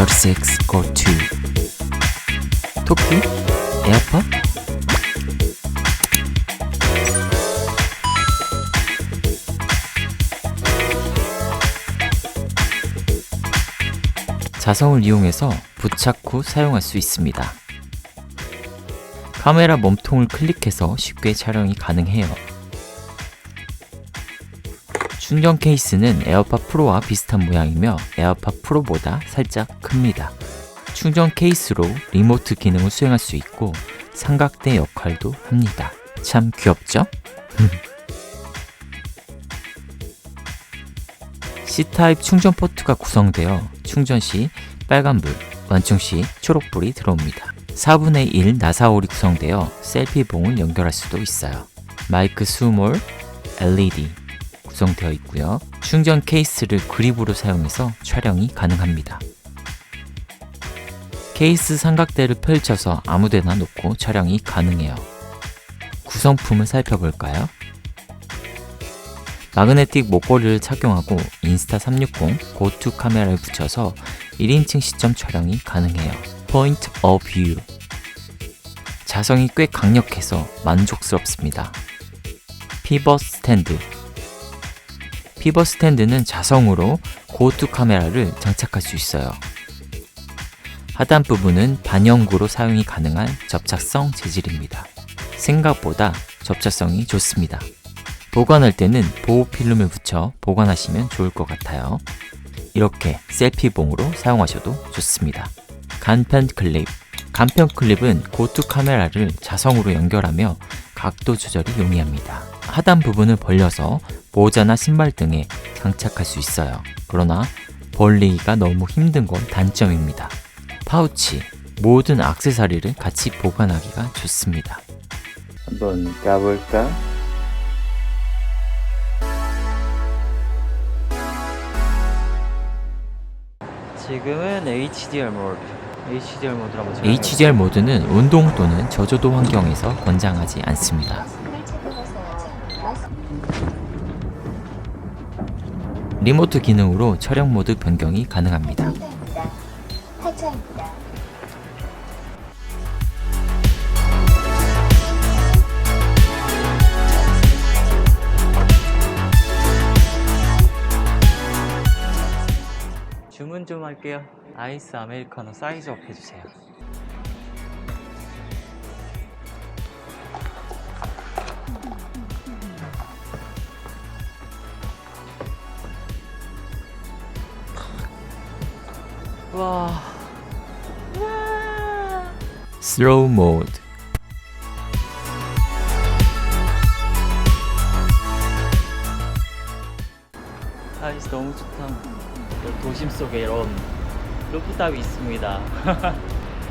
36 Go to 토끼? 에어팟? 자성을 이용해서 부착 후 사용할 수 있습니다. 카메라 몸통을 클릭해서 쉽게 촬영이 가능해요. 충전 케이스는 에어팟 프로와 비슷한 모양이며 에어팟 프로보다 살짝 큽니다. 충전 케이스로 리모트 기능을 수행할 수 있고 삼각대 역할도 합니다. 참 귀엽죠? C타입 충전 포트가 구성되어 충전 시 빨간불, 완충 시 초록불이 들어옵니다. 4분의 1 나사홀이 구성되어 셀피봉을 연결할 수도 있어요. 마이크 수몰, LED 구성되어 있고요. 충전 케이스를 그립으로 사용해서 촬영이 가능합니다. 케이스 삼각대를 펼쳐서 아무데나 놓고 촬영이 가능해요. 구성품을 살펴볼까요? 마그네틱 목걸이를 착용하고 인스타360 고투 카메라를 붙여서 1인칭 시점 촬영이 가능해요. 포인트 오브 뷰 자성이 꽤 강력해서 만족스럽습니다. 피벗 스탠드 피벗 스탠드는 자성으로 고투 카메라를 장착할 수 있어요. 하단 부분은 반영구로 사용이 가능한 접착성 재질입니다. 생각보다 접착성이 좋습니다. 보관할 때는 보호 필름을 붙여 보관하시면 좋을 것 같아요. 이렇게 셀피봉으로 사용하셔도 좋습니다. 간편 클립 간편 클립은 고투 카메라를 자성으로 연결하며 각도 조절이 용이합니다. 하단 부분을 벌려서 모자나 신발 등에 장착할 수 있어요. 그러나 벌리기가 너무 힘든 건 단점입니다. 파우치, 모든 액세서리를 같이 보관하기가 좋습니다. 한번 까볼까? 지금은 HDR 모드. HDR 모드로 한번 HDR 모드는 운동 또는 저조도 환경에서 권장하지 않습니다. 리모트 기능으로 촬영 모드 변경이 가능합니다. 주문 좀 할게요. 아이스 아메리카노 사이즈업 해주세요. 와. 슬로우 모드. 아이스 너무 좋다. 도심 속에 이런 루프탑이 있습니다.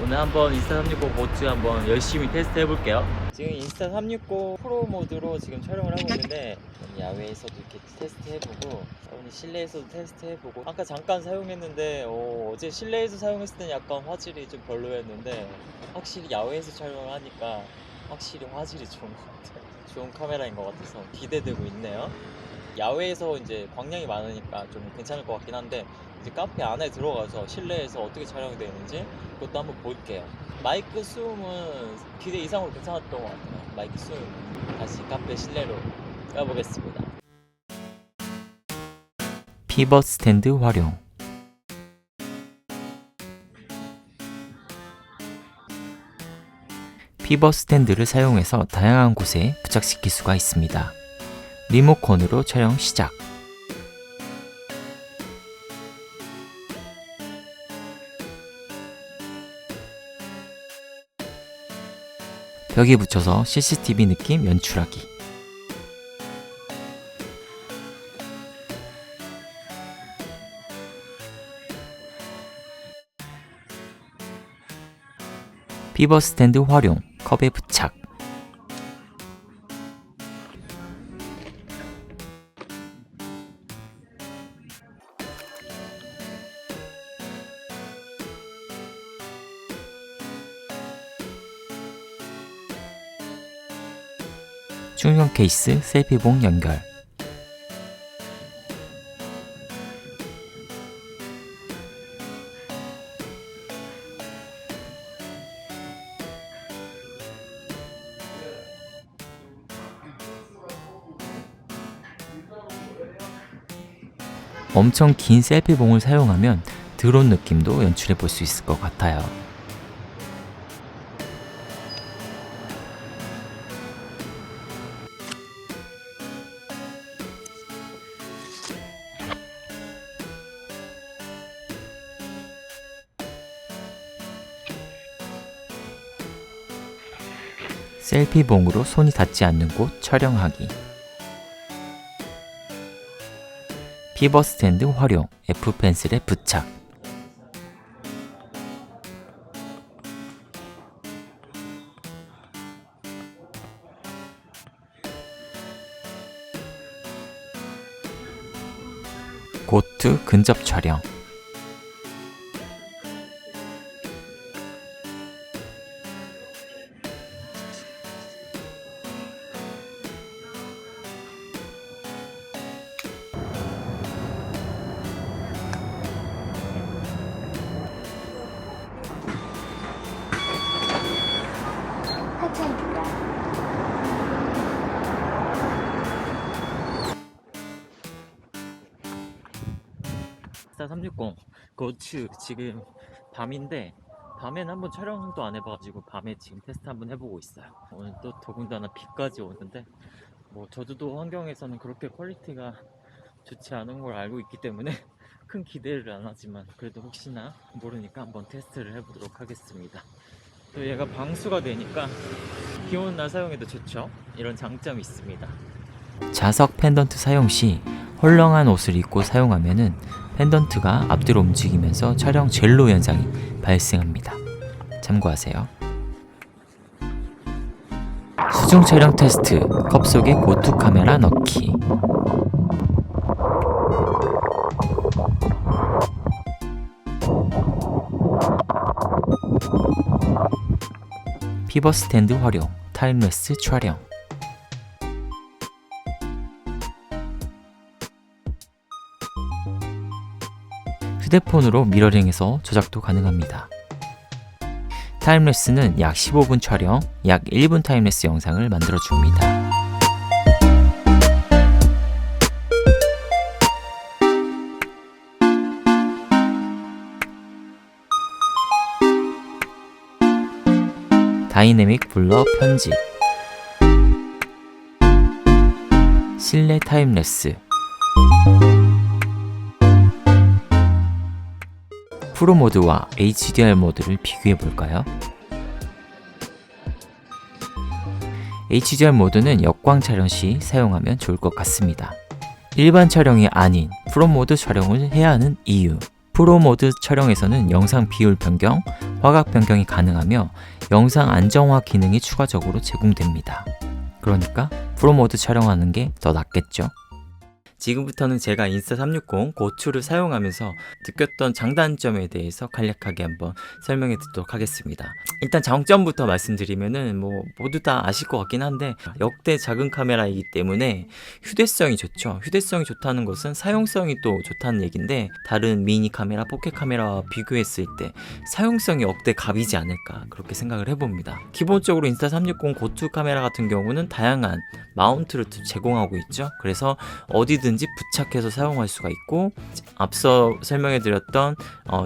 오늘 한번 인스타360 보트 한번 열심히 테스트 해볼게요. 지금 인스타360 프로 모드로 지금 촬영을 하고 있는데 야외에서도 이렇게 테스트 해보고 오늘 실내에서도 테스트 해보고 아까 잠깐 사용했는데 어제 실내에서 사용했을 때는 약간 화질이 좀 별로였는데 확실히 야외에서 촬영을 하니까 확실히 화질이 좋은 것 같아요. 좋은 카메라인 것 같아서 기대되고 있네요. 야외에서 이제 광량이 많으니까 좀 괜찮을 것 같긴 한데 이제 카페 안에 들어가서 실내에서 어떻게 촬영이 되는지 그것도 한번 볼게요. 마이크 수음은 기대 이상으로 괜찮았던 것 같아요. 마이크 수음 다시 카페 실내로 가보겠습니다. 피벗 스탠드 활용. 피벗 스탠드를 사용해서 다양한 곳에 부착시킬 수가 있습니다. 리모컨으로 촬영 시작. 벽에 붙여서 CCTV 느낌 연출하기. 피벗 스탠드 활용, 컵에 부착. 충전 케이스, 셀피봉 연결. 엄청 긴 셀피봉을 사용하면 드론 느낌도 연출해 볼 수 있을 것 같아요. 셀피봉으로 손이 닿지 않는 곳 촬영하기. 피벗 스탠드 활용, F펜슬에 부착. 고트 근접 촬영. 하차입니다. 360 고추 지금 밤인데 밤에는 한번 촬영도 안 해봐가지고 밤에 지금 테스트 한번 해보고 있어요. 오늘 또 더군다나 비까지 오는데 뭐 저주도 환경에서는 그렇게 퀄리티가 좋지 않은 걸 알고 있기 때문에 큰 기대를 안 하지만 그래도 혹시나 모르니까 한번 테스트를 해보도록 하겠습니다. 또 얘가 방수가 되니까 비 오는 날 사용해도 좋죠. 이런 장점이 있습니다. 자석 펜던트 사용 시 헐렁한 옷을 입고 사용하면은 펜던트가 앞뒤로 움직이면서 촬영 젤로 현상이 발생합니다. 참고하세요. 수중 촬영 테스트, 컵 속에 고투 카메라 넣기. 피벗 스탠드 활용, 타임레스 촬영. 휴대폰으로 미러링해서 조작도 가능합니다. 타임랩스는 약 15분 촬영, 약 1분 타임랩스 영상을 만들어줍니다. 다이내믹 블러 편집, 실내 타임랩스, 프로 모드와 HDR 모드를 비교해 볼까요? HDR 모드는 역광 촬영 시 사용하면 좋을 것 같습니다. 일반 촬영이 아닌 프로 모드 촬영을 해야 하는 이유. 프로 모드 촬영에서는 영상 비율 변경, 화각 변경이 가능하며 영상 안정화 기능이 추가적으로 제공됩니다. 그러니까 프로 모드 촬영하는 게 더 낫겠죠? 지금부터는 제가 인스타360 고추를 사용하면서 느꼈던 장단점에 대해서 간략하게 한번 설명해 드리도록 하겠습니다. 일단 장점부터 말씀드리면은 뭐 모두 다 아실 것 같긴 한데 역대 작은 카메라이기 때문에 휴대성이 좋죠. 휴대성이 좋다는 것은 사용성이 또 좋다는 얘기인데 다른 미니 카메라, 포켓 카메라와 비교했을 때 사용성이 역대 갑이지 않을까 그렇게 생각을 해봅니다. 기본적으로 인스타360 고추 카메라 같은 경우는 다양한 마운트를 제공하고 있죠. 그래서 어디든지 부착해서 사용할 수가 있고 앞서 설명해드렸던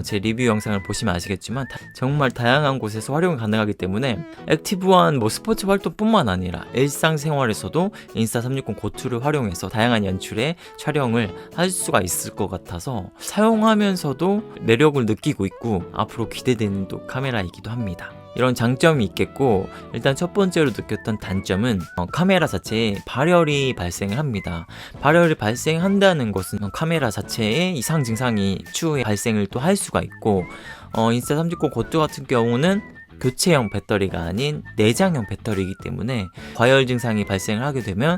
제 리뷰 영상을 보시면 아시겠지만 정말 다양한 곳에서 활용이 가능하기 때문에 액티브한 뭐 스포츠 활동뿐만 아니라 일상생활에서도 인스타360 고투를 활용해서 다양한 연출의 촬영을 할 수가 있을 것 같아서 사용하면서도 매력을 느끼고 있고 앞으로 기대되는 또 카메라이기도 합니다. 이런 장점이 있겠고 일단 첫 번째로 느꼈던 단점은 카메라 자체에 발열이 발생을 합니다. 발열이 발생한다는 것은 카메라 자체에 이상 증상이 추후에 발생을 또 할 수가 있고 인스타360 고투 같은 경우는 교체형 배터리가 아닌 내장형 배터리이기 때문에 과열 증상이 발생을 하게 되면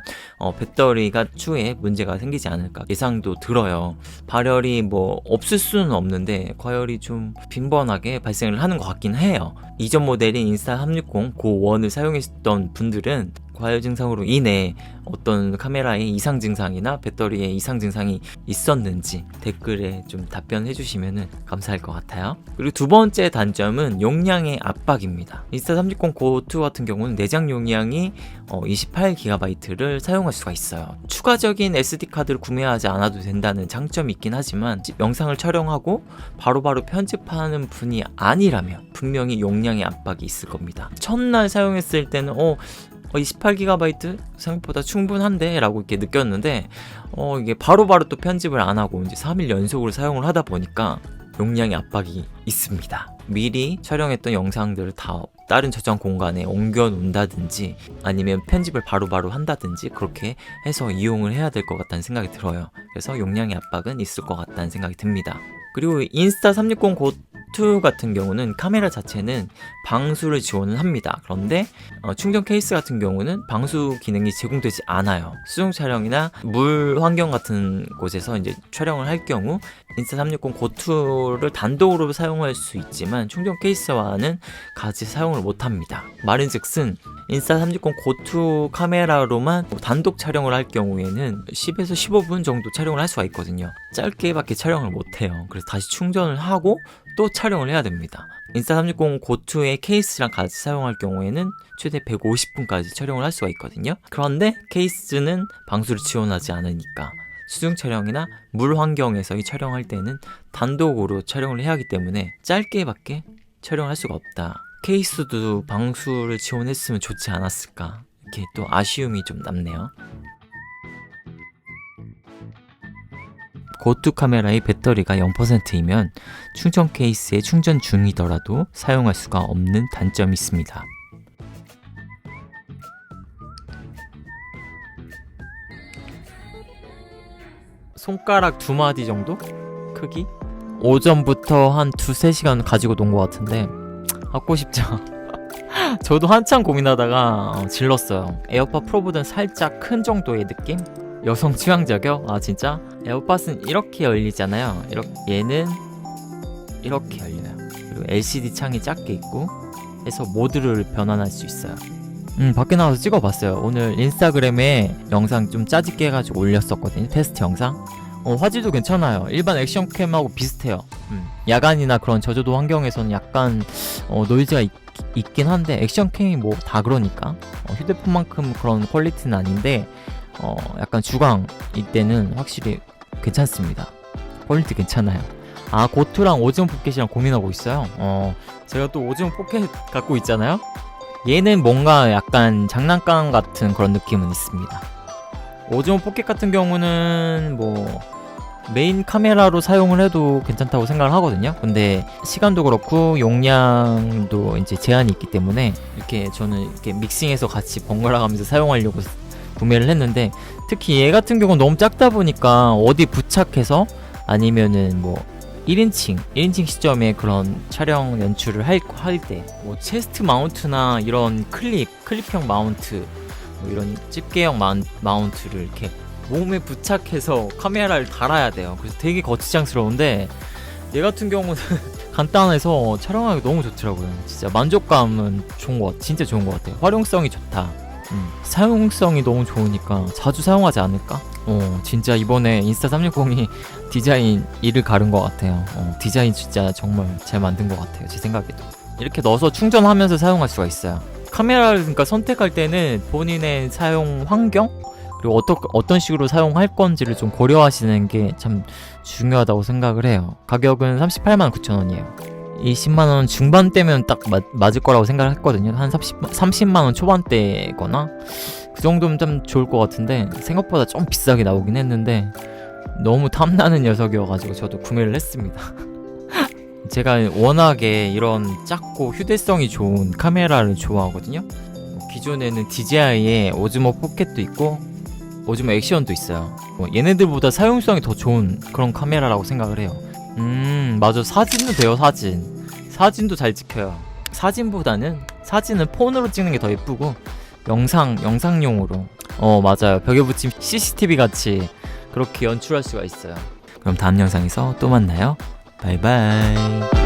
배터리가 추후에 문제가 생기지 않을까 예상도 들어요. 발열이 뭐 없을 수는 없는데 과열이 좀 빈번하게 발생을 하는 것 같긴 해요. 이전 모델인 인스타360 고1을 사용했던 분들은 과열 증상으로 인해 어떤 카메라의 이상 증상이나 배터리의 이상 증상이 있었는지 댓글에 좀 답변해 주시면 감사할 것 같아요. 그리고 두 번째 단점은 용량의 압박입니다. 인스타360 Go2 같은 경우는 내장 용량이 28GB를 사용할 수가 있어요. 추가적인 SD카드를 구매하지 않아도 된다는 장점이 있긴 하지만 영상을 촬영하고 바로바로 편집하는 분이 아니라면 분명히 용량의 압박이 있을 겁니다. 첫날 사용했을 때는 28GB 생각보다 충분한데 라고 이렇게 느꼈는데 이게 바로바로 또 편집을 안 하고 이제 3일 연속으로 사용을 하다 보니까 용량의 압박이 있습니다. 미리 촬영했던 영상들을 다 다른 저장 공간에 옮겨 놓는다든지 아니면 편집을 바로바로 한다든지 그렇게 해서 이용을 해야 될 것 같다는 생각이 들어요. 그래서 용량의 압박은 있을 것 같다는 생각이 듭니다. 그리고 인스타360 Go2 같은 경우는 카메라 자체는 방수를 지원을 합니다. 그런데 충전 케이스 같은 경우는 방수 기능이 제공되지 않아요. 수중 촬영이나 물 환경 같은 곳에서 이제 촬영을 할 경우 인스타360 Go2를 단독으로 사용할 수 있지만 충전 케이스와는 같이 사용을 못합니다. 말인즉슨 인스타360 Go2 카메라로만 단독 촬영을 할 경우에는 10에서 15분 정도 촬영을 할 수가 있거든요. 짧게밖에 촬영을 못해요. 그래서 다시 충전을 하고 또 촬영을 해야 됩니다. 인스타360 Go2의 케이스랑 같이 사용할 경우에는 최대 150분까지 촬영을 할 수가 있거든요. 그런데 케이스는 방수를 지원하지 않으니까 수중 촬영이나 물 환경에서 이 촬영할 때는 단독으로 촬영을 해야 하기 때문에 짧게밖에 촬영을 할 수가 없다. 케이스도 방수를 지원했으면 좋지 않았을까, 이렇게 또 아쉬움이 좀 남네요. Go2 카메라의 배터리가 0%이면 충전 케이스에 충전 중이더라도 사용할 수가 없는 단점이 있습니다. 손가락 2마디 정도? 크기? 오전부터 한 2-3시간 가지고 논 것 같은데 갖고 싶죠. 저도 한참 고민하다가 질렀어요. 에어팟 프로보다는 살짝 큰 정도의 느낌? 여성 취향 저격? 아 진짜? 에어팟은 이렇게 열리잖아요. 얘는 이렇게 열려요. 그리고 LCD 창이 작게 있고 해서 모드를 변환할 수 있어요. 밖에 나가서 찍어봤어요. 오늘 인스타그램에 영상 좀 짜집게 해가지고 올렸었거든요. 테스트 영상. 화질도 괜찮아요. 일반 액션캠하고 비슷해요. 야간이나 그런 저조도 환경에서는 약간 노이즈가 있긴 한데 액션캠이 뭐 다 그러니까 휴대폰만큼 그런 퀄리티는 아닌데 약간 주광 이때는 확실히 괜찮습니다. 퀄리티 괜찮아요. 아, 고투랑 오즈모 포켓이랑 고민하고 있어요. 제가 또 오즈모 포켓 갖고 있잖아요. 얘는 뭔가 약간 장난감 같은 그런 느낌은 있습니다. 오즈모 포켓 같은 경우는 뭐 메인 카메라로 사용을 해도 괜찮다고 생각을 하거든요. 근데 시간도 그렇고 용량도 이제 제한이 있기 때문에 이렇게 저는 이렇게 믹싱해서 같이 번갈아 가면서 사용하려고 구매를 했는데, 특히 얘 같은 경우는 너무 작다 보니까 어디 부착해서 아니면은 뭐 1인칭 시점에 그런 촬영 연출을 할 때 뭐 체스트 마운트나 이런 클립형 마운트, 뭐 이런 집게형 마운트를 이렇게 몸에 부착해서 카메라를 달아야 돼요. 그래서 되게 거추장스러운데 얘 같은 경우는 간단해서 촬영하기 너무 좋더라고요. 진짜 만족감은 진짜 좋은 것 같아요. 활용성이 좋다. 사용성이 너무 좋으니까 자주 사용하지 않을까? 진짜 이번에 인스타360이 디자인 일을 가른 것 같아요. 디자인 진짜 정말 잘 만든 것 같아요. 제 생각에도. 이렇게 넣어서 충전하면서 사용할 수가 있어요. 카메라를 그러니까 선택할 때는 본인의 사용 환경? 그리고 어떤 식으로 사용할 건지를 좀 고려하시는 게 참 중요하다고 생각을 해요. 가격은 389,000원이에요. 20만원 중반대면 딱 맞을 거라고 생각을 했거든요. 한 30만원 초반대거나 그 정도면 좀 좋을 것 같은데 생각보다 좀 비싸게 나오긴 했는데 너무 탐나는 녀석이어가지고 저도 구매를 했습니다. 제가 워낙에 이런 작고 휴대성이 좋은 카메라를 좋아하거든요. 기존에는 DJI의 오즈모 포켓도 있고 오즈모 액션도 있어요. 얘네들보다 사용성이 더 좋은 그런 카메라라고 생각을 해요. 맞아. 사진도 돼요. 사진도 잘 찍혀요. 사진은 폰으로 찍는 게 더 예쁘고 영상용으로 맞아요. 벽에 붙인 CCTV 같이 그렇게 연출할 수가 있어요. 그럼 다음 영상에서 또 만나요. 바이바이.